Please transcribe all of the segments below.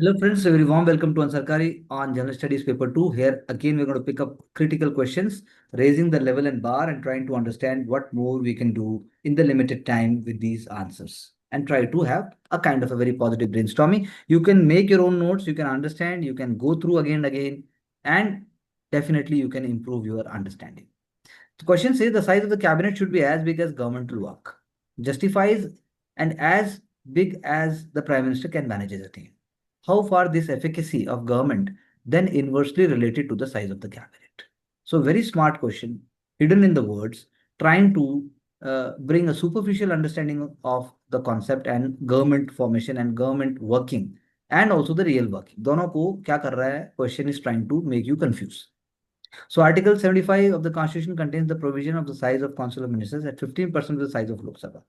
Hello friends, a very warm welcome to Ansarkari on General Studies Paper 2. Here again we're going to pick up critical questions, raising the level and bar and trying to understand what more we can do in the limited time with these answers and try to have a kind of a very positive brainstorming. You can make your own notes, you can understand, you can go through again and again, and definitely you can improve your understanding. The question says the size of the cabinet should be as big as governmental work, justifies and as big as the prime minister can manage as a team. How far this efficacy of government then inversely related to the size of the cabinet? So very smart question, hidden in the words, trying to bring a superficial understanding of the concept and government formation and government working and also the real working. दोनों को क्या कर रहा है? Question is trying to make you confuse. So Article 75 of the Constitution contains the provision of the size of Council of Ministers at 15% of the size of Lok Sabha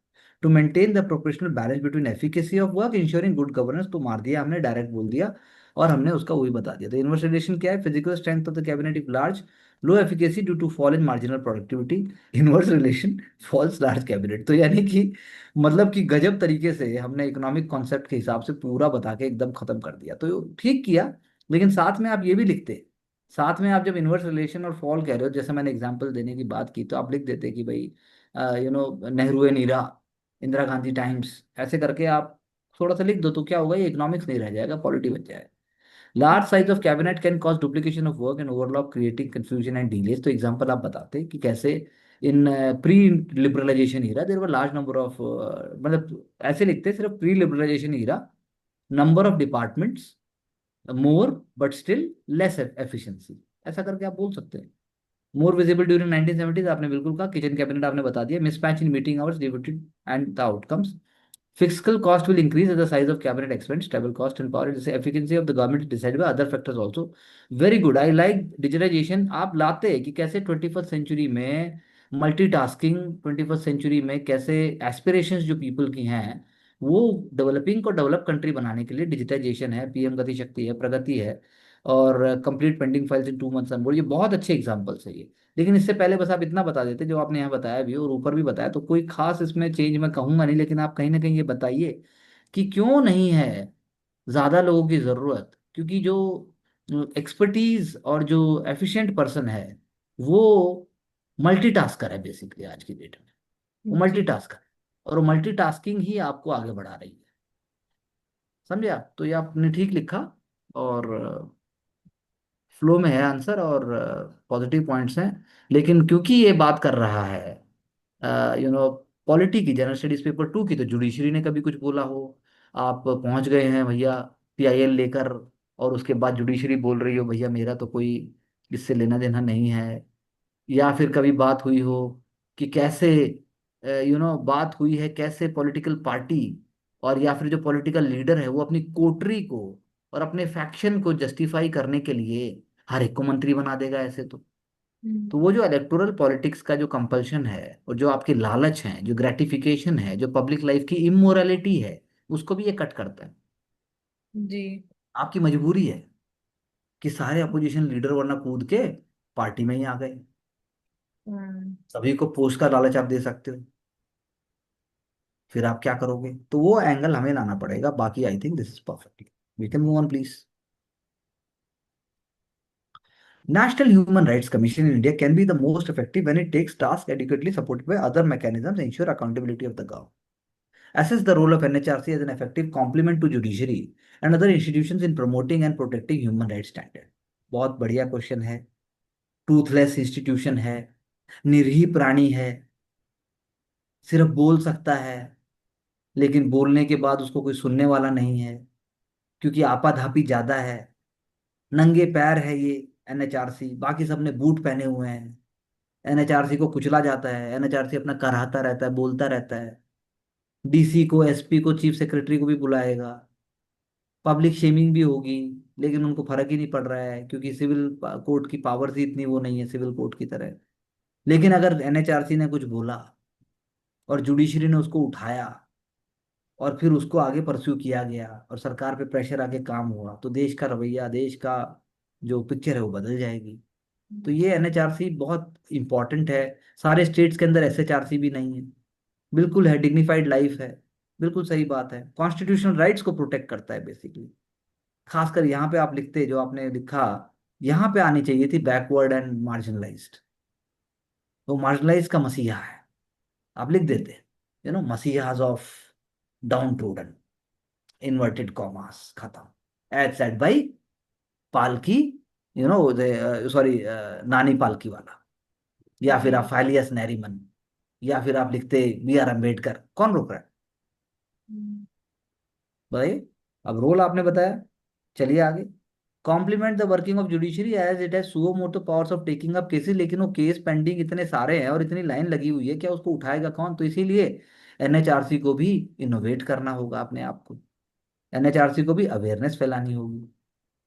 to maintain the proportional balance between efficacy of work ensuring good governance. तो मार दिया हमने, direct बोल दिया और हमने उसका वही बता दिया. तो इनवर्स रिलेशन क्या है? Physical strength of the cabinet if large, low efficacy due to fall in marginal productivity. Inverse relation falls large cabinet. तो यानी कि मतलब कि गजब तरीके से हमने इकोनॉमिक कॉन्सेप्ट के हिसाब से पूरा बता के एकदम खत्म कर दिया. तो ठीक किया, लेकिन साथ में आप ये भी लिखते, साथ में आप जब इनवर्स रिलेशन और फॉल कह रहे हो, जैसे मैंने एग्जांपल देने की बात की, तो आप लिख देते कि भाई नेहरू एंड ईरा, इंदिरा गांधी टाइम्स, ऐसे करके आप थोड़ा सा लिख दो तो क्या होगा, ये इकोनॉमिक्स नहीं रह जाएगा, पॉलिटी बच जाएगा. Large size of cabinet can cause duplication of work and overlap creating confusion and delays. तो एग्जांपल आप बताते कि कैसे in pre liberalization era there were large number of, मतलब ऐसे लिखते सिर्फ pre liberalization era, number of departments more but still less efficiency, ऐसा करके आप बोल सकते हैं. मोर विजिबल ड्यूरिंग 1970s, आपने बिल्कुल कहा. किचन कैबिनेट आपने बता दिया. Mismatch in meeting hours devoted and the outcomes. Fiscal cost will increase as the size of cabinet expands. Stable cost and power efficiency of the government is decided by other factors also. Very good. I like digitalization. आप लाते हैं कि कैसे 21st century में multitasking, 21st century में कैसे aspirations जो people की हैं वो डेवलपिंग को डेवलप कंट्री बनाने के लिए डिजिटाइजेशन है, पीएम गति शक्ति है, प्रगति है और complete pending files in 2 months on board. ये बहुत अच्छे एग्जांपल्स है ये. लेकिन इससे पहले बस आप इतना बता देते जो आपने यहाँ बताया भी और ऊपर भी बताया, तो कोई खास इसमें चेंज मैं कहूंगा नहीं, लेकिन आप कहीं ना कहीं ये बताइए कि क्यों नहीं है ज्यादा लोगों की जरूरत. क्योंकि जो एक्सपर्टीज और जो एफिशिएंट पर्सन है वो मल्टीटास्कर है बेसिकली आज की डेट में. वो जी। मल्टीटास्कर है और मल्टीटास्किंग ही आपको आगे बढ़ा रही है. समझे आप? तो ये आपने ठीक लिखा और फ्लो में है आंसर और पॉजिटिव पॉइंट्स हैं. लेकिन क्योंकि ये बात कर रहा है पॉलिटी की, जनरल स्टडीज पेपर 2 की, तो जुडिशरी ने कभी कुछ बोला हो, आप पहुंच गए हैं भैया पीआईएल लेकर और उसके बाद जुडिशरी बोल रही हो भैया मेरा तो कोई इससे लेना देना नहीं है. या फिर कभी बात हुई हो कि कैसे बात हुई है कैसे पॉलिटिकल पार्टी और या फिर जो पॉलिटिकल लीडर है वो अपनी कोटरी को और अपने फैक्शन को जस्टिफाई करने के लिए हर एक को मंत्री बना देगा ऐसे. तो वो जो इलेक्टोरल पॉलिटिक्स का जो कंपल्शन है और जो आपके लालच है, जो ग्रेटिफिकेशन है, जो पब्लिक लाइफ की इमोरालिटी है, उसको भी ये कट करता है. जी। आपकी मजबूरी है कि सारे अपोजिशन लीडर वरना कूद के पार्टी में ही आ गए. हम्म। सभी को पोस्ट का लालच आप दे सकते हो, फिर आप क्या करोगे? तो वो एंगल हमें लाना पड़ेगा. बाकी I think this is perfect. We can move on please. National Human Rights Commission in India can be the most effective when it takes tasks adequately supported by other mechanisms, ensure accountability of the government. Assess the role of NHRC as an effective complement to judiciary and other institutions in promoting and protecting human rights standard. बहुत बढ़िया question है. Toothless institution है, निरीह प्राणी है, सिर्फ बोल सकता है लेकिन बोलने के बाद उसको कोई सुनने वाला नहीं है क्योंकि आपाधापी ज्यादा है. नंगे पैर है ये एनएचआरसी, बाकी सबने बूट पहने हुए हैं. एनएचआरसी को कुचला जाता है, एनएचआरसी अपना कराहता रहता है, बोलता रहता है. डीसी को, एसपी को, चीफ सेक्रेटरी को भी बुलाएगा, पब्लिक शेमिंग भी होगी, लेकिन उनको फर्क ही नहीं पड़ रहा है क्योंकि सिविल कोर्ट की पावर्स ही इतनी वो नहीं है सिविल कोर्ट की तरह. लेकिन अगर एनएचआरसी ने कुछ बोला और जुडिशरी ने उसको उठाया और फिर उसको आगे परस्यू किया गया और सरकार पे प्रेशर आके काम हुआ, तो देश का रवैया, देश का जो पिक्चर है वो बदल जाएगी. तो ये एनएचआरसी बहुत इंपॉर्टेंट है. सारे स्टेट्स के अंदर एसएचआरसी भी नहीं है. बिल्कुल है, डिग्निफाइड लाइफ है. बिल्कुल सही बात है. कॉन्स्टिट्यूशनल राइट्स को प्रोटेक्ट करता है बेसिकली. खासकर यहाँ पे आप लिखते जो आपने लिखा, यहाँ पे आनी चाहिए थी बैकवर्ड एंड मार्जिनलाइज्ड। वो मार्जिनलाइज का मसीहा है, आप लिख देते, messiahs of downtrodden, inverted commas, खत्म, as said by Palkhi, sorry, Nani पालकी वाला, या फिर आप जी। फाइलियस नैरिमन, या फिर आप लिखते बी आर अम्बेडकर, कौन रोक रहा है? हम्म, बताइए। अब रोल आपने बताया, चलिए आगे। Complement the working of judiciary as it has suo motu powers of taking up cases, लेकिन वो केस पेंडिंग इतने सारे हैं और इतनी लाइन लगी हुई है, क्या उसको उठाएगा कौन? तो इसीलिए एनएचआरसी को भी इनोवेट करना होगा अपने आप को, एनएचआरसी को भी अवेयरनेस फैलानी होगी।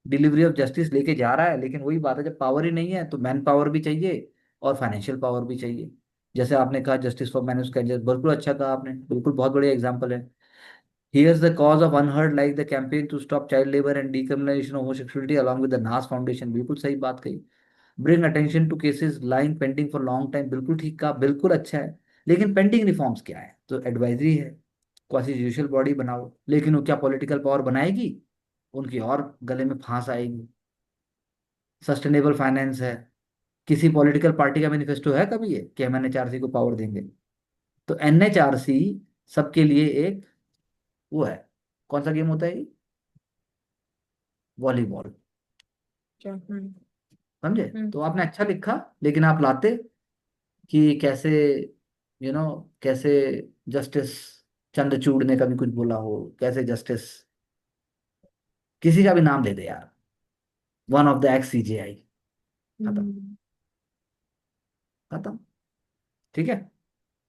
डिलीवरी ऑफ जस्टिस लेके जा रहा है, लेकिन वही बात है, जब पावर ही नहीं है तो मैन पावर भी चाहिए और फाइनेंशियल पावर भी चाहिए। जैसे आपने कहा जस्टिस फॉर मैन उसका, बिल्कुल अच्छा कहा आपने, बिल्कुल बहुत बढ़िया एग्जाम्पल है। Here's the cause of unheard like the campaign to stop child labor and decriminalization of homosexuality along with the NAS Foundation, बिल्कुल सही बात कही। Bring attention to cases lying pending for long time, बिल्कुल ठीक कहा, बिल्कुल अच्छा है। लेकिन पेंडिंग रिफॉर्म्स क्या है? तो एडवाइजरी है, क्वासी जुडिशियल बॉडी बनाओ, लेकिन वो क्या पॉलिटिकल पावर बनाएगी? उनकी और गले में फांस आएगी। सस्टेनेबल फाइनेंस है, किसी पॉलिटिकल पार्टी का मैनिफेस्टो है कभी ये कि हम एनएचआरसी को पावर देंगे? तो एनएचआरसी सबके लिए एक वो है, कौन सा गेम होता है ये? वॉलीबॉल। अच्छा। समझे? हम्म तो आपने अच्छा लिखा, लेकिन आप लाते कि कैसे, कैसे जस्टिस चंद्रचूड़ ने कभी कुछ बोला हो, कैसे जस्टिस किसी का भी नाम ले दे यार, one of the x CJI, खत्म, हम्म, खत्म। ठीक है।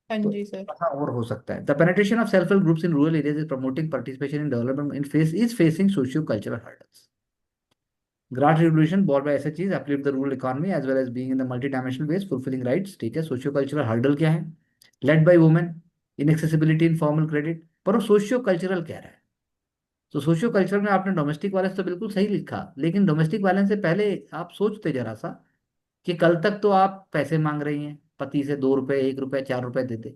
हाँ तो जी सर। ऐसा और हो सकता है। The penetration of self help groups in rural areas is promoting participation in development in face is facing socio cultural hurdles. Grant revolution ball by एसएचजीज uplift the rural economy as well as being in the multi dimensional ways fulfilling rights. ठीक है, socio cultural hurdle क्या है? Led by women, inaccessibility in formal credit, पर वो socio cultural कह रहा है। तो सोशियो कल्चरल में आपने डोमेस्टिक वायलेंस तो बिल्कुल सही लिखा, लेकिन डोमेस्टिक वायलेंस से पहले आप सोचते जरा सा कि कल तक तो आप पैसे मांग रही हैं पति से, 2 रुपए, 1 रुपए, 4 रुपए देते,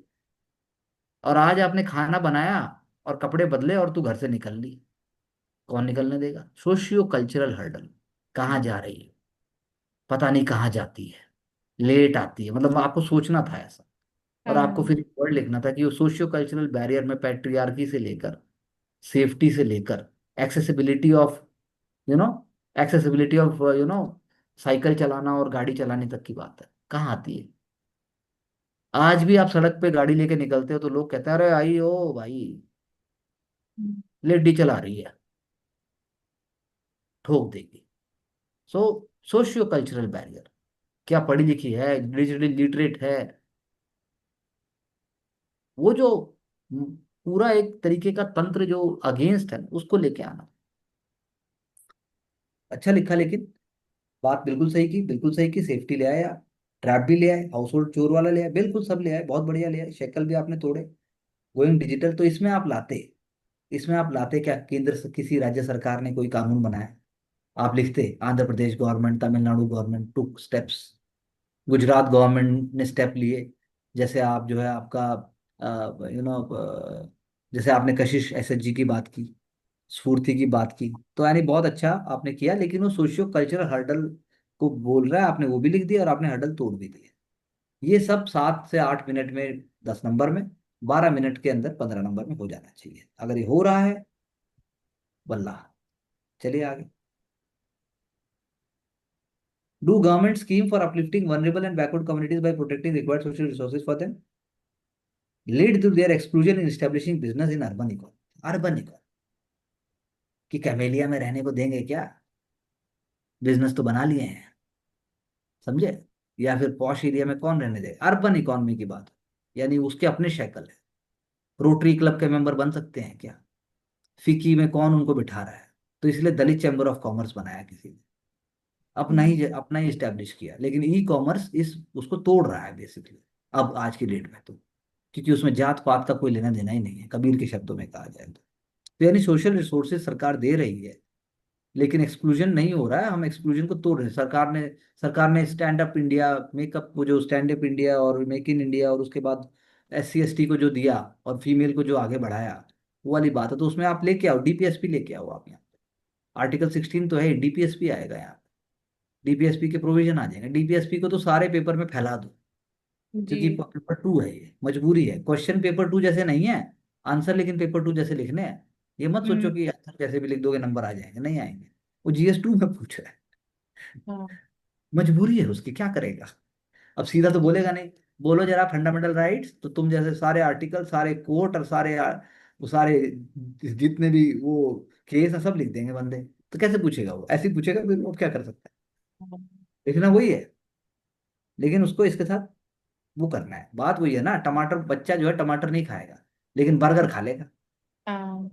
और आज आपने खाना बनाया और कपड़े बदले और तू घर से निकल ली, कौन निकलने देगा? सोशियो कल्चरल हर्डल, कहाँ जा रही है, पता नहीं कहाँ जाती है, लेट आती है, मतलब आपको सोचना था ऐसा। और आपको हाँ। फिर एक वर्ड लिखना था कि वो सोशियो कल्चरल बैरियर में पैट्रियार्की से लेकर, सेफ्टी से लेकर, accessibility of, you know accessibility of, cycle चलाना और गाड़ी चलाने तक की बात है, कहाँ आती है? आज भी आप सड़क पे गाड़ी लेके निकलते हो तो लोग कहते हैं अरे आई ओ भाई, हम्म, लेडी चला रही है, ठोक देगी। सो सोशियो कल्चरल बैरियर, क्या पढ़ी लिखी है, डिजिटली लिटरेट है, वो जो पूरा एक तरीके का तंत्र जो अगेंस्ट है उसको लेके आना। अच्छा लिखा, लेकिन बात बिल्कुल सही की, बिल्कुल सही की, सेफ्टी ले आए आप, ट्रैप भी ले आए, हाउस होल्ड चोर वाला ले आए, बिल्कुल सब ले आए, बहुत बढ़िया ले आए, शेकल भी आपने तोड़े, गोइंग डिजिटल। तो इसमें आप लाते क्या? केंद्र से किसी राज्य सरकार ने कोई कानून बनाया, आप लिखते Andhra Pradesh government, Tamil Nadu government took steps, Gujarat government ने स्टेप लिए, जैसे आप जो है आपका, यू नो जैसे आपने कशिश एसएचजी की बात की, स्फूर्ति की बात की, तो यानी बहुत अच्छा आपने किया, लेकिन वो सोशियो कल्चरल हर्डल को बोल रहा है, आपने वो भी लिख दिया और आपने हर्डल तोड़ भी दिया। ये सब 7 से 8 मिनट में 10 नंबर में, 12 मिनट के अंदर 15 नंबर में हो जाना चाहिए। अगर ये हो रहा है, वल्ला, चलिए आगे। Do government scheme for uplifting vulnerable and backward communities by protecting required social resources for them lead to their exclusion in establishing business in urban economy. Urban economy कि कैमेलिया में रहने को देंगे क्या? बिजनेस तो बना लिए हैं, समझे? या फिर पॉश एरिया में कौन रहने दे? अर्बन इकोनॉमी की बात, यानी उसके अपने शैकल है। रोटरी क्लब के मेंबर बन सकते हैं क्या? फिकी में कौन उनको बिठा रहा है? तो इसलिए दलित चैम्बर ऑफ कॉमर्स बनाया किसी ने, हम्म, अपना ही स्टैब्लिश किया, लेकिन ई कॉमर्स इस उसको तोड़ रहा है बेसिकली, अब आज की डेट में तो, क्योंकि उसमें जात पात का कोई लेना देना ही नहीं है, कबीर के शब्दों में कहा जाए तो यानी सोशल रिसोर्सेज सरकार दे रही है, लेकिन एक्सक्लूजन नहीं हो रहा है, हम एक्सक्लूजन को तोड़ रहे हैं। सरकार ने स्टैंड अप इंडिया, मेकअप, वो जो स्टैंड अप इंडिया और मेक इन इंडिया, और उसके बाद एससी एसटी को जो दिया और फीमेल को जो आगे बढ़ाया, वो वाली बात है। तो उसमें आप लेके आओ, डीपीएसपी लेके आओ आप यहाँ, आर्टिकल 16 तो है, डीपीएसपी आएगा यहाँ। डीपीएसपी के प्रोविजन आ जाएंगे। डीपीएसपी को तो सारे पेपर में फैला दो, जी। क्योंकि पेपर टू है, ये मजबूरी है। क्वेश्चन पेपर टू जैसे नहीं है, आंसर लेकिन पेपर टू जैसे लिखने हैं। ये मत सोचो हम्म। कि आंसर जैसे भी लिख दोगे नंबर आ जाएंगे, नहीं आएंगे। वो जीएस टू में पूछा है, हाँ। मजबूरी है उसकी, क्या करेगा। अब सीधा तो बोलेगा नहीं। बोलो जरा फंडामेंटल राइट्स, तो तुम जैसे सारे आर्टिकल, सारे कोर्ट और वो सारे जितने भी वो केस है सब लिख देंगे बंदे। तो कैसे पूछेगा वो, ऐसे ही पूछेगा, फिर वो क्या कर सकता है। हाँ। लिखना वही है, लेकिन उसको इसके साथ वो करना है। बात वही है ना, टमाटर, बच्चा जो है टमाटर नहीं खाएगा, लेकिन बर्गर खा लेगा। हाँ।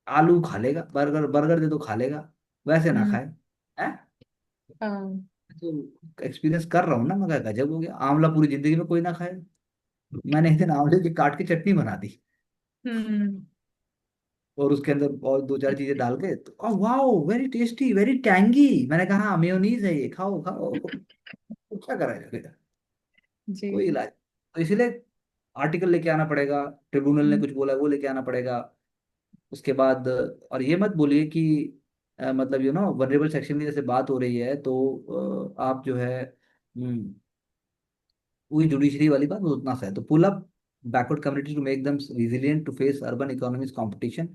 आलू खा लेगा, बर्गर बर्गर दे दो खा लेगा, वैसे ना हम्म। खाए। है हाँ। तो एक्सपीरियंस कर रहा हूँ ना, मगर गजब हो गया, आंवला पूरी जिंदगी में कोई ना खाए। मैंने एक दिन आंवले की काट के चटनी बना दी, हम्म। और उसके अंदर और दो चार चीजें डाल के, तो wow very tasty very tangy. मैंने कहा हाँ मेयोनीज है ये, खाओ खाओ। तो क्या करा जाएगा, जी। कोई इलाज। तो इसीलिए आर्टिकल लेके आना पड़ेगा, ट्रिब्यूनल ने हम्म। कुछ बोला वो लेके आना पड़ेगा। उसके बाद और ये मत बोलिए कि मतलब वनरेबल सेक्शन की जैसे बात हो रही है, तो आप जो है वही जुडिशरी वाली बात वो उतना सा है। तो pull up backward community to make them resilient to face urban economies competition.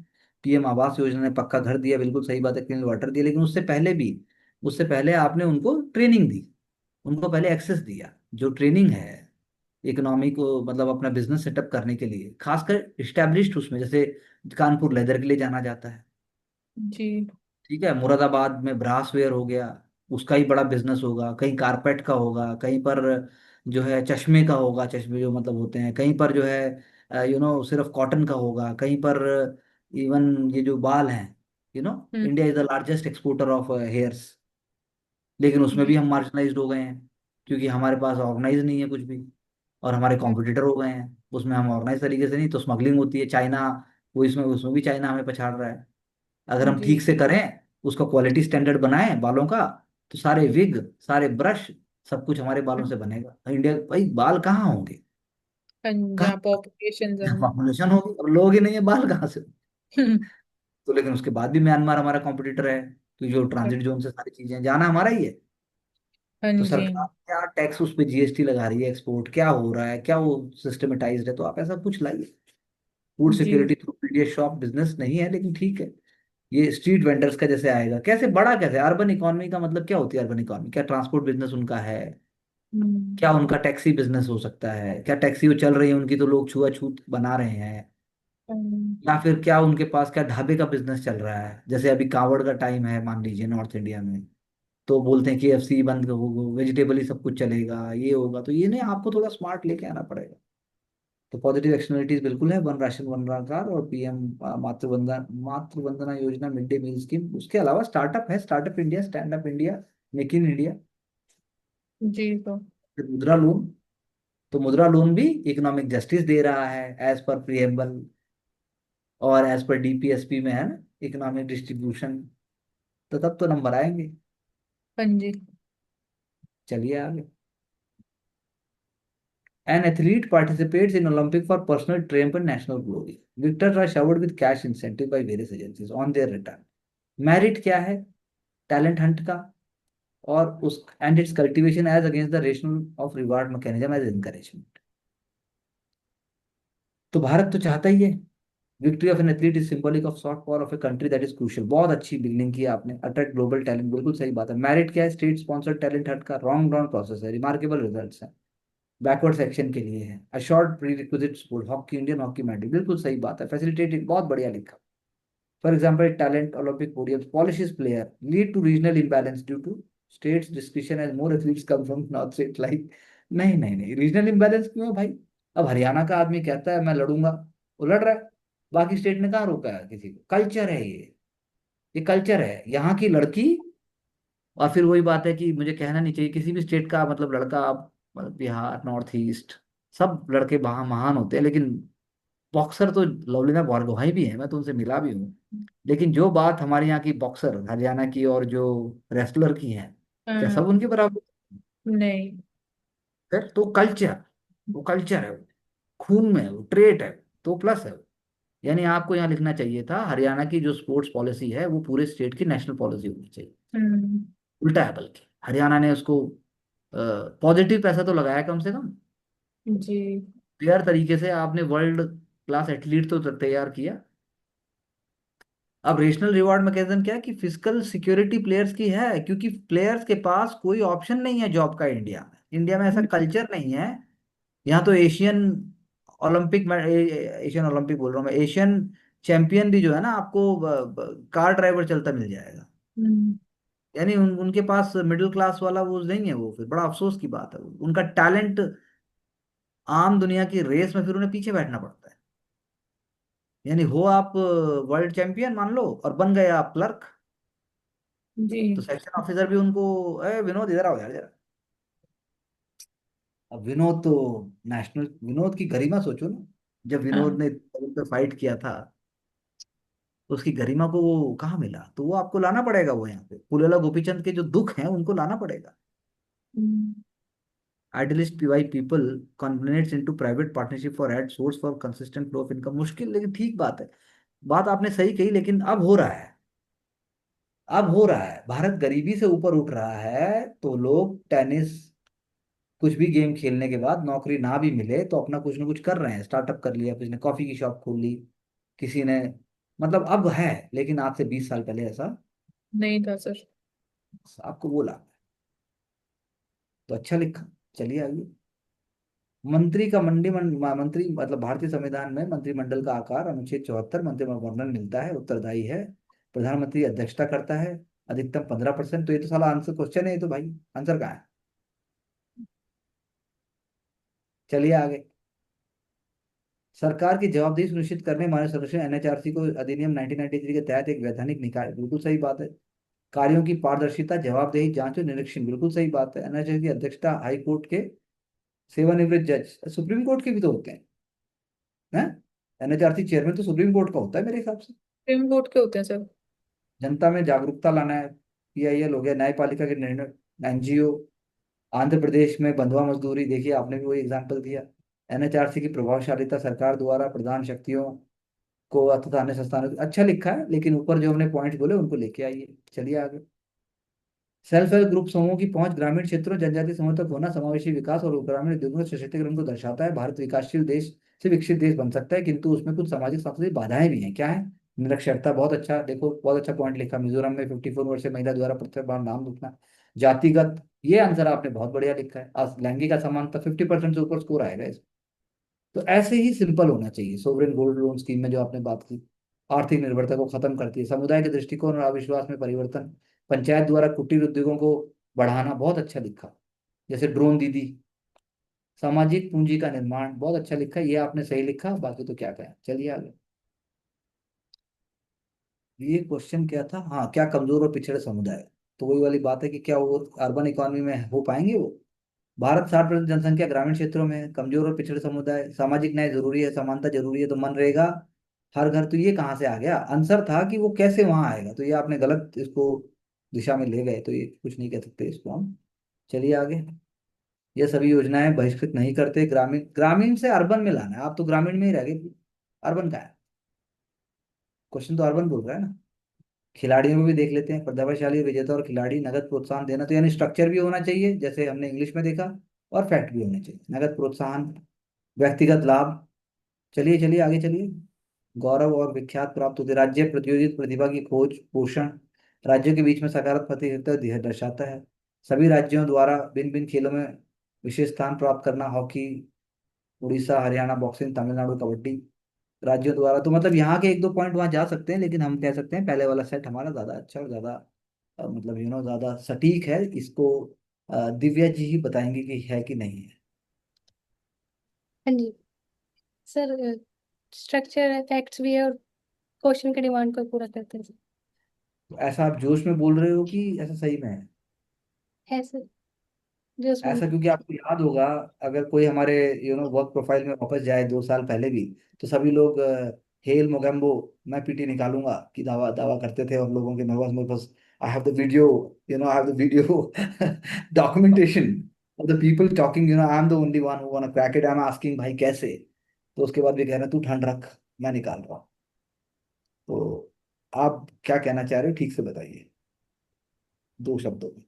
PM Awas Yojana ने पक्का घर दिया, बिल्कुल सही बात है, क्लीन वाटर दिया, लेकिन उससे पहले आपने उनको ट्रेनिंग दी, उनको पहले एक्सेस दिया। जो ट्रेनिंग है इकोनॉमी को, मतलब अपना बिजनेस सेटअप करने के लिए, खासकर इस्टेब्लिश्ड उसमें, जैसे कानपुर लेदर के लिए जाना जाता है, जी। ठीक है, मुरादाबाद में ब्रासवेयर हो गया, उसका ही बड़ा बिजनेस होगा, कहीं कारपेट का होगा, कहीं पर जो है चश्मे का होगा, चश्मे जो मतलब होते हैं, कहीं पर जो है सिर्फ कॉटन का होगा, कहीं पर इवन ये जो बाल हैं, hmm. India is the largest exporter of hairs, लेकिन उसमें भी जी। हम मार्जिनलाइज्ड हो गए हैं, क्योंकि हमारे पास ऑर्गेनाइज नहीं है कुछ भी, और हमारे हम्म। कॉम्पिटिटर हो गए हैं उसमें, हम ऑर्गेनाइज तरीके से नहीं, तो स्मगलिंग होती है, चाइना वो इसमें, उसमें भी चाइना हमें पछाड़ रहा है। अगर हम जी। ठीक से करें, उसका क्वालिटी स्टैंडर्ड बनाएं बालों का, तो सारे विग, सारे ब्रश, सब कुछ हमारे बालों से बनेगा। तो इंडिया भाई बाल कहाँ होंगे, जहाँ कहाँ पॉपुलेशन ज्यादा। पॉपुलेशन होगी, अब लोग ही नहीं है, बाल कहाँ से। हम्म। तो लेकिन उसके बाद भी म्यांमार हमारा कॉम्पिटिटर है, तो जो ट्रांजिट जोन से सारी चीजें जाना हमारा ही है। हाँ तो जी। सरकार क्या टैक्स उस पे जीएसटी लगा रही है, एक्सपोर्ट क्या हो रहा है, क्या वो सिस्टमेटाइज्ड है, तो आप ऐसा कुछ लाइए। फूड जी। Security through PDS shop business नहीं है, लेकिन ठीक है। ये स्ट्रीट वेंडर्स का जैसे आएगा, कैसे बड़ा, कैसे अर्बन इकोनॉमी का मतलब क्या होती है, अर्बन इकोनॉमी क्या ट्रांसपोर्ट बिजनेस उनका है, हम्म। क्या उनका टैक्सी बिजनेस हो सकता है, क्या टैक्सी वो चल रही है उनकी तो लोग छुआछूत बना रहे हैं, या फिर क्या उनके पास क्या ढाबे का बिजनेस चल रहा है। जैसे अभी कावड़ का टाइम है मान लीजिए नॉर्थ इंडिया में, तो बोलते हैं केएफसी बंद हो, वेजिटेबल ही सब कुछ चलेगा, ये होगा, तो ये नहीं, आपको थोड़ा स्मार्ट लेके आना पड़ेगा। तो पॉजिटिव एक्सटर्नलिटीज बिल्कुल है, वन राशन वन आधार, और पीएम मातृ Vandana Yojana, mid day meal scheme. उसके अलावा स्टार्टअप है, startup India, stand up India, make in India, जी। तो फिर मुद्रा लोन। तो मुद्रा लोन भी इकोनॉमिक जस्टिस दे रहा है एज पर प्रिएम्बल, और एज पर डीपीएसपी में है ना, इकोनॉमिक डिस्ट्रीब्यूशन। तो तब तो नंबर आएंगे। हाँ जी। चलिए आगे। An athlete participates in Olympic for personal triumph and national glory. Victors are showered with cash incentive by various agencies on their return. Merit क्या है, टैलेंट हंट का, और उस and its cultivation as against the rational of reward mechanism as encouragement. तो भारत तो चाहता ही है, victory of an athlete is symbolic of soft power of a country that is crucial. बहुत अच्छी बिल्डिंग की आपने, अट्रैक्ट ग्लोबल टैलेंट, बिल्कुल सही बात है। मेरिट क्या है, स्टेट स्पॉन्सर्ड टैलेंट हट का रॉन्ग रॉन्ग प्रोसेस है, रिमार्केबल रिजल्ट्स है, बैकवर्ड सेक्शन के लिए है, a short prerequisite school, hockey Indian hockey medal, बिल्कुल सही बात है, फैसिलिटेटिव, बहुत बढ़िया लिखा। For example talent Olympic podium policies player lead to regional imbalance due to states description as more athletes come from north state like. नहीं नहीं नहीं, रीजनल imbalance क्यों है भाई। अब हरियाणा का आदमी कहता है मैं लड़ूंगा, वो लड़ रहा है, बाकी स्टेट ने कहाँ रोका है किसी को। कल्चर है ये कल्चर है यहाँ की लड़की। और फिर वही बात है कि मुझे कहना नहीं चाहिए, किसी भी स्टेट का मतलब लड़का, आप मतलब बिहार नॉर्थ ईस्ट, सब लड़के वहाँ महान होते हैं, लेकिन बॉक्सर तो लवलीना बोरगोहाई भी है, मैं तो उनसे मिला भी हूँ। लेकिन जो बात हमारे यहाँ की बॉक्सर हरियाणा की और जो रेसलर की है, क्या सब हाँ। उनके बराबर। नहीं। फिर तो कल्चर, वो कल्चर है, वो खून में है, वो ट्रेट है, तो प्लस है। यानी आपको यहाँ लिखना चाहिए था हरियाणा की जो स्पोर्ट्स पॉलिसी है वो पूरे स्टेट की नेशनल पॉलिसी होनी चाहिए। हम्म। उल्टा है, बल्कि हरियाणा ने उसको पॉजिटिव पैसा तो लगाया कम से कम। जी। फेयर तरीके से आपने वर्ल्ड क्लास एथलीट तो तैयार किया। अब रेशनल रिवॉर्ड मैकेनिज्म क्या है कि फिजिकल सिक्योरिटी प्लेयर्स की है, क्योंकि प्लेयर्स के पास कोई ऑप्शन नहीं है जॉब का इंडिया में। इंडिया में ऐसा कल्चर नहीं है। यहाँ तो एशियन ओलंपिक बोल रहा हूँ मैं, एशियन चैंपियन भी जो है ना आपको कार ड्राइवर चलता मिल जाएगा। हम्म। यानी उनके पास मिडिल क्लास वाला वो नहीं है। वो फिर बड़ा अफसोस की बात है, उनका टैलेंट आम दुनिया की रेस में फिर उन्हें पीछे बैठना पड़ता है। यानी हो आप वर्ल्ड चैंपियन मान लो और बन गए आप क्लर्क, जी। तो सेक्शन ऑफिसर भी उनको, ए विनोद इधर आओ यार जरा। अब विनोद तो नेशनल, विनोद की गरिमा सोचो ना। जब विनोद हाँ। ने पे फाइट किया था तो उसकी गरिमा को वो कहाँ मिला, तो वो आपको लाना पड़ेगा। वो यहाँ पे पुलेला गोपीचंद के जो दुख हैं उनको लाना पड़ेगा। Hmm. Idealist PY people confidence into private partnership for aid source for consistent flow of income. मुश्किल, लेकिन ठीक बात है। बात आपने सही कही, लेकिन अब हो रहा है। अब हो रहा है, भारत गरीबी से ऊपर उठ रहा है तो लोग टेनिस, कुछ भी गेम खेलने के बाद नौकरी ना भी मिले तो अपना कुछ ना कुछ कर रहे हैं। स्टार्टअप कर लिया, किसी ने कॉफी की शॉप खोल ली, किसी ने, मतलब अब है। लेकिन आज से 20 साल पहले ऐसा नहीं था सर। आपको बोला तो अच्छा लिखा। चलिए आगे। मंत्री का मंत्री मतलब भारतीय संविधान में मंत्रिमंडल का आकार अनुच्छेद 74 मंत्री में वर्णन मिलता है। उत्तरदायी है, प्रधानमंत्री अध्यक्षता करता है, अधिकतम 15%। तो ये तो साला आंसर क्वेश्चन है, ये तो भाई आंसर कहाँ है। चलिए आगे। सरकार की जवाबदेही सुनिश्चित करने मानव संरक्षण एनएचआरसी को अधिनियम 1993 के तहत एक वैधानिक निकाय, बिल्कुल सही बात है। कार्यों की पारदर्शिता, जवाबदेही, जांच और निरीक्षण, बिल्कुल सही बात है। एनएचआरसी की अध्यक्षता हाई कोर्ट के सेवानिवृत्त जज, सुप्रीम कोर्ट के भी तो होते हैं। एनएचआरसी चेयरमैन तो सुप्रीम कोर्ट का होता है मेरे हिसाब से। सुप्रीम कोर्ट के होते हैं सर। जनता में जागरूकता लाना है, पीआईएल हो गया। न्यायपालिका के निर्णय, एनजीओ। आंध्र प्रदेश में बंधुआ मजदूरी, देखिए आपने भी वही एग्जाम्पल दिया। एनएचआरसी की प्रभावशालीता, सरकार द्वारा प्रदान शक्तियों को तथा अन्य संस्थानों, अच्छा लिखा है, लेकिन ऊपर जो हमने पॉइंट बोले उनको लेके आइए। चलिए आगे। सेल्फ हेल्प ग्रुप समूहों की पहुंच ग्रामीण क्षेत्रों जनजातीय समूह तक होना समावेशी विकास और ग्रामीण उद्योगों के सशक्तिकरण को दर्शाता है। भारत विकासशील देश से विकसित देश बन सकता है, किंतु उसमें कुछ सामाजिक सांस्कृतिक बाधाएं भी हैं। क्या है? निरक्षरता, बहुत अच्छा, देखो बहुत अच्छा पॉइंट लिखा। मिजोरम में 54 वर्षीय महिला द्वारा प्रत्येक बार नाम लिखना। जातिगत, ये आंसर आपने बहुत बढ़िया लिखा है। लैंगिक असमानता 50% से ऊपर स्कोर आएगा इसमें। तो ऐसे ही सिंपल होना चाहिए। सोवरेन गोल्ड लोन स्कीम में जो आपने बात की, आर्थिक निर्भरता को खत्म करती है। समुदाय के दृष्टिकोण और अविश्वास में परिवर्तन। पंचायत द्वारा कुटीर उद्योगों को बढ़ाना, बहुत अच्छा लिखा। जैसे ड्रोन दीदी। सामाजिक पूंजी का निर्माण, बहुत अच्छा लिखा। ये आपने सही लिखा, बाकी तो क्या कहें। चलिए आगे। ये क्वेश्चन क्या था, हाँ, क्या कमजोर और पिछड़े समुदाय, तो वही वाली बात है कि क्या वो अर्बन इकोनॉमी में हो पाएंगे वो। भारत 60% जनसंख्या ग्रामीण क्षेत्रों में है। कमजोर और पिछड़े समुदाय, सामाजिक न्याय जरूरी है, समानता जरूरी है, तो मनरेगा, हर घर, तो ये कहाँ से आ गया। आंसर था कि वो कैसे वहां आएगा, तो ये आपने गलत इसको दिशा में ले गए, तो ये कुछ नहीं कह सकते इसको हम। चलिए आगे। ये सभी योजनाएं बहिष्कृत नहीं करते। ग्रामीण, ग्रामीण से अर्बन में लाना है, आप तो ग्रामीण में ही रह गए। अर्बन का है क्वेश्चन, तो अर्बन बोल रहा है ना। खिलाड़ियों में भी देख लेते हैं। प्रतिभाशाली विजेता और खिलाड़ी, नगद प्रोत्साहन देना, तो यानी स्ट्रक्चर भी होना चाहिए जैसे हमने इंग्लिश में देखा, और फैक्ट भी होने चाहिए। नगद प्रोत्साहन, व्यक्तिगत लाभ। चलिए चलिए आगे चलिए। गौरव और विख्यात प्राप्त होते, राज्य प्रतियोगित प्रतिभा की खोज, पोषण, राज्यों के बीच में सकारात्मक प्रतियोगिता दर्शाता है। सभी राज्यों द्वारा भिन्न भिन्न खेलों में विशेष स्थान प्राप्त करना, हॉकी, उड़ीसा, हरियाणा बॉक्सिंग, तमिलनाडु कबड्डी। राज्यों द्वारा तो मतलब यहाँ के एक दो पॉइंट वहां जा सकते हैं, लेकिन हम कह सकते हैं पहले वाला सेट हमारा ज्यादा अच्छा और ज्यादा मतलब ज्यादा सटीक है। इसको दिव्या जी ही बताएंगे कि है कि नहीं है। हाँ जी सर। स्ट्रक्चर है, फैक्ट्स भी है, और क्वेश्चन की डिमांड को पूरा करते हैं सर। तो ऐसा आप जोश में बोल रहे हो कि ऐसा सही में है? है सर, जो उसमें। ऐसा क्योंकि आपको याद होगा, अगर कोई हमारे वर्क प्रोफाइल में वापस जाए 2 साल पहले भी, तो सभी लोग हेल मोगेम्बो, मैं पीटी निकालूंगा की दावा दावा करते थे। और लोगों के मेरे पास I have the video, I have the video documentation of the people talking, I am the only one who want to crack it, I am asking भाई कैसे। तो उसके बाद भी कह रहे हैं तू ठंड रख, मैं निकाल रहा हूँ। तो आप क्या कहना चाह रहे हो, ठीक से बताइए 2 शब्दों में।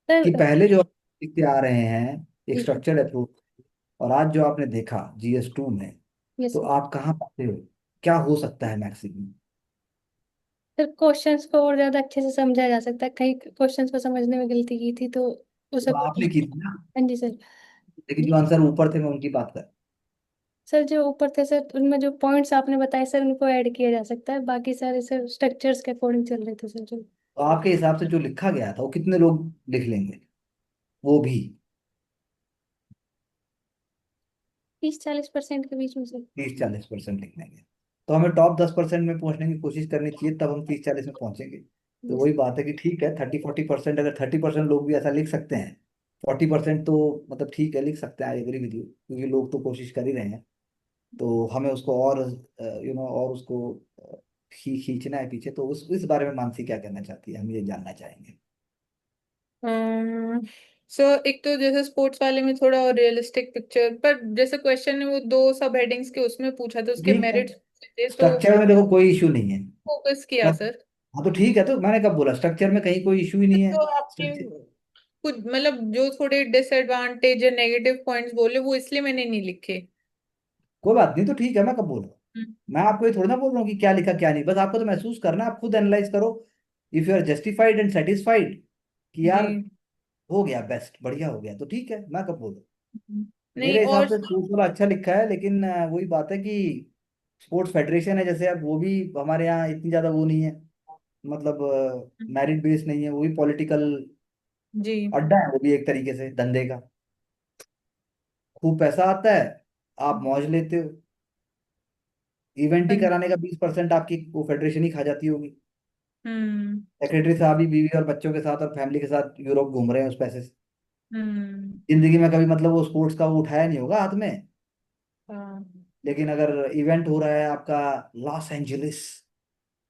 कि सर पहले जो लिखते आ रहे हैं एक जी सर। स्ट्रक्चर्ड अप्रोच, और आज जो आपने देखा GS2 में, यस तो सर। आप कहाँ पाते हो, क्या हो सकता है मैक्सिमम? सर क्वेश्चंस को और ज्यादा अच्छे से समझा जा सकता है, कहीं क्वेश्चंस को समझने में गलती की थी तो उसे तो आपने की correct- थी ना, हाँ जी सर। लेकिन जो आंसर ऊपर थे मैं उनकी बात कर। सर जो ऊपर थे सर, उनमें जो पॉइंट्स आपने बताए सर उनको ऐड किया जा सकता है, बाकी सारे सर स्ट्रक्चर्स के अकॉर्डिंग चल रहे थे सर जो। तो आपके हिसाब से जो लिखा गया था वो कितने लोग लिख लेंगे, वो भी 30-40% के बीच में सर। 30-40% लिख लेंगे? तो हमें टॉप 10% में पहुंचने की कोशिश करनी चाहिए, तब हम 30-40 में पहुंचेंगे। तो यस। वही बात है कि ठीक है 30-40%, अगर 30% लोग भी ऐसा लिख सकते हैं, 40% तो मतलब ठीक है लिख सकते हैं, आई एग्री विद यू, क्योंकि लोग तो कोशिश कर ही रहे हैं। तो हमें उसको और और उसको खींचना है पीछे। तो उस इस बारे में मानसी क्या कहना चाहती है, हम ये जानना चाहेंगे। सो एक तो जैसे स्पोर्ट्स वाले में थोड़ा और रियलिस्टिक पिक्चर, पर जैसे क्वेश्चन ने वो 2 सब हेडिंग्स के उसमें पूछा था, उसके ठीक है, मेरिट्स थे तो स्ट्रक्चर में देखो कोई इशू नहीं है। फोकस किया सर। हाँ तो ठीक है, तो मैंने कब बोला स्ट्रक्चर में कहीं कोई इशू ही नहीं है। तो आपने कुछ मतलब जो थोड़े डिसएडवांटेज या नेगेटिव पॉइंट्स बोले वो इसलिए मैंने नहीं लिखे। कोई बात नहीं, तो ठीक है, मैं कब बोल रहा हूँ? हम्म, मैं आपको ये थोड़ी ना बोल रहा हूँ कि क्या लिखा क्या नहीं, बस आपको तो महसूस करना है, आप खुद एनालाइज करो। If you are justified and satisfied कि जी। यार हो गया, बेस्ट बढ़िया हो गया, तो ठीक है, मैं कब बोल रहा हूँ? नहीं मेरे हिसाब और से स्पोर्ट्स वाला अच्छा लिखा है, लेकिन वही बात है कि स्पोर्ट्स फेडरेशन है जैसे, अब वो भी हमारे यहाँ इतनी ज्यादा वो नहीं है, मतलब मेरिट बेस नहीं है, वो भी पॉलिटिकल जी। अड्डा है, वो भी एक तरीके से धंधे का। खूब पैसा आता है, आप मौज लेते हो, इवेंट ही हाँ कराने का 20% आपकी वो फेडरेशन ही खा जाती होगी। हम्म सेक्रेटरी साहब ही बीवी और बच्चों के साथ और फैमिली के साथ यूरोप घूम रहे हैं उस पैसे से। हम्म जिंदगी में कभी मतलब वो स्पोर्ट्स का वो उठाया नहीं होगा हाथ में। हाँ लेकिन अगर इवेंट हो रहा है आपका लॉस एंजलिस,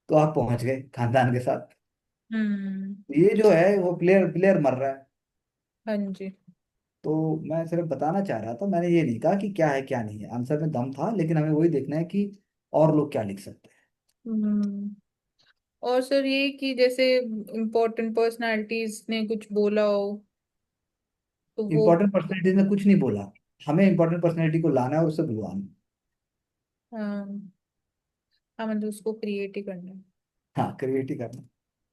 तो आप पहुंच गए खानदान के साथ। हम्म ये जो है वो प्लेयर प्लेयर मर रहा है। हाँ जी। तो मैं सिर्फ बताना चाह रहा था, मैंने ये नहीं कहा कि क्या है क्या नहीं है, आंसर में दम था, लेकिन हमें वही देखना है कि और लोग क्या लिख सकते हैं। हम्म और सर ये कि जैसे इम्पोर्टेंट पर्सनालिटीज ने कुछ बोला हो तो वो। इंपॉर्टेंट पर्सनैलिटीज ने कुछ नहीं बोला, हमें इंपॉर्टेंट पर्सनैलिटी को लाना है और उससे बुलवाना है। हाँ हाँ मतलब उसको क्रिएट ही करना है। हाँ, क्रिएट ही करना है।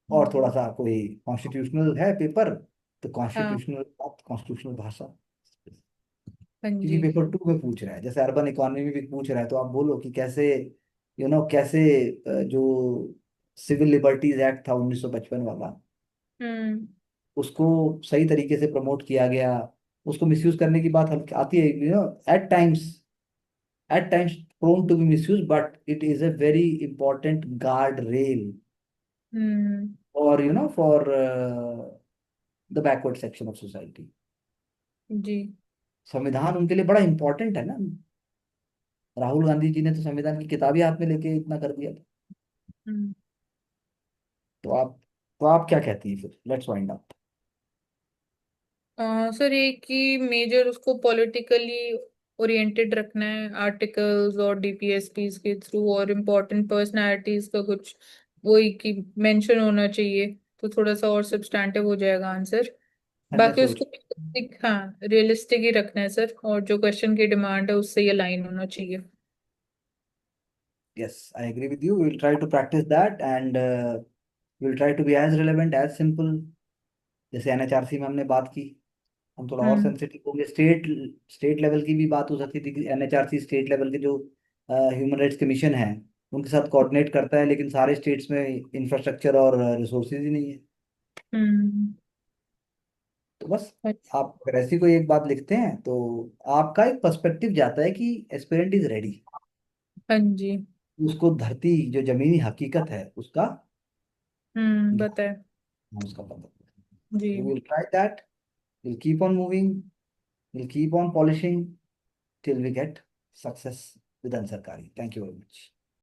और थोड़ा हम्म, सा कोई कॉन्स्टिट्यूशनल है पेपर, तो हाँ कॉन्स्टिट्यूशनल बात, कॉन्स्टिट्यूशनल भाषा। हाँ क्योंकि जी। पेपर 2 में पूछ रहा है, जैसे अर्बन इकोनॉमी में भी पूछ रहा है, तो आप बोलो कि कैसे कैसे जो सिविल लिबर्टीज एक्ट था 1955 वाला, हम्म उसको सही तरीके से प्रमोट किया गया, उसको मिसयूज करने की बात आती है, at times, at times prone to be misuse, but it is a very important guardrail hmm for the backward section of society. जी। संविधान उनके लिए बड़ा इंपॉर्टेंट है ना। राहुल गांधी जी ने तो संविधान की किताब ही हाथ में लेके इतना कर दिया था। हम्म तो आप तो आप क्या कहती हैं फिर, लेट्स फाइंड आउट। सर ये कि मेजर उसको पॉलिटिकली ओरिएंटेड रखना है आर्टिकल्स और डीपीएसपीस के थ्रू, और इम्पोर्टेंट पर्सनालिटीज का कुछ वही कि मेंशन होना चाहिए, तो थोड़ा सा और सब्सटैंटिव हो जाएगा आंसर। मैंने बाकी सोच, उसको हाँ रियलिस्टिक ही रखना है सर, और जो क्वेश्चन की डिमांड है उससे ये अलाइन होना चाहिए। Yes I agree with you, will try to practise that and will try to be as relevant as simple. जैसे NHRC में हमने बात की, हम थोड़ा और हम्म सेंसिटिव होंगे। स्टेट स्टेट लेवल की भी बात हो सकती थी कि NHRC स्टेट लेवल के जो ह्यूमन राइट्स कमीशन है उनके साथ कोऑर्डिनेट करता है, लेकिन सारे स्टेट्स में इंफ्रास्ट्रक्चर और रिसोर्सेज ही नहीं है। हम्म तो बस अच्छा, आप अगर ऐसी कोई एक बात लिखते हैं तो आपका एक पर्सपेक्टिव जाता है कि एस्पिरेंट इज रेडी, हाँ जी। उसको धरती जो जमीनी हकीकत है उसका बताए। उसका पता। जी। We will try that. We'll keep on moving. We'll keep on polishing till we get success with Ansarkari. Thank you very much.